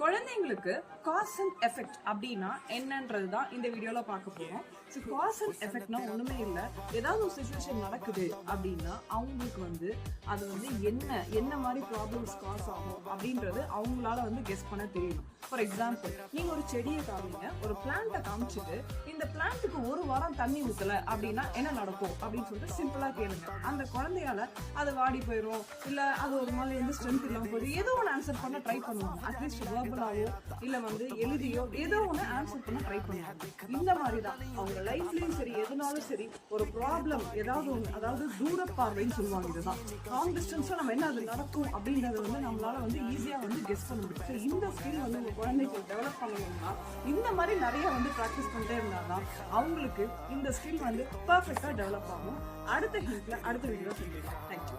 குழந்தைங்களுக்கு cause and effect அப்படின்னா என்னன்றது தான் இந்த வீடியோல பார்க்க போறோம். ஸோ காஸ் அண்ட் எஃபெக்ட்னா ஒண்ணுமே இல்லை. ஏதாவது ஒரு சுச்சுவேஷன் நடக்குது அப்படின்னா அவங்களுக்கு அது என்ன மாதிரி ப்ராப்ளம்ஸ் காஸ் ஆகும் அப்படின்றது அவங்களால கெஸ் பண்ண தெரியணும். ஃபார் எக்ஸாம்பிள், நீங்க ஒரு செடியை காமிங்க, ஒரு பிளான்ட்டை காமிச்சிட்டு இந்த பிளான்ட்டுக்கு ஒரு வாரம் தண்ணி ஊத்தல அப்படின்னா என்ன நடக்கும் அப்படின்னு சொல்லிட்டு சிம்பிளா கேளுங்க. அந்த குழந்தையால அது வாடி போயிடும், இல்ல அது ஒரு மாதிரி ஸ்ட்ரென்த் இல்லாம போயிடும், ஏதோ ஒன்று ஆன்சர் பண்ண ட்ரை பண்ணுவாங்க. அட்லீஸ்ட் வேர்பலாவோ இல்ல எழுதியோ ஏதோ ஒன்று ஆன்சர் பண்ண ட்ரை பண்ணுவாங்க. இந்த மாதிரி தான் அவங்க லைஃப்லயும் சரி, எதுனாலும் சரி, ஒரு ப்ராப்ளம் ஏதாவது ஒன்று, அதாவது தூர பார்வைன்னு சொல்லுவாங்க. இதுதான் லாங் டிஸ்டன்ஸ்ல நம்ம என்ன அது நடக்கும் அப்படின்றது நம்மளால ஈஸியா கெஸ் பண்ண முடியும். ஸோ இந்த ஸ்கில் உங்க குழந்தைக்கு டெவலப் பண்ணணும்னா இந்த மாதிரி நிறைய ப்ராக்டிஸ் பண்ணிட்டே இருந்தாதான் அவங்களுக்கு இந்த ஸ்கில் பர்ஃபெக்டா டெவலப் ஆகும். அடுத்த ஹிண்ட்ல அடுத்த வீடியோ சொல்லிடுறேன். தேங்க்யூ.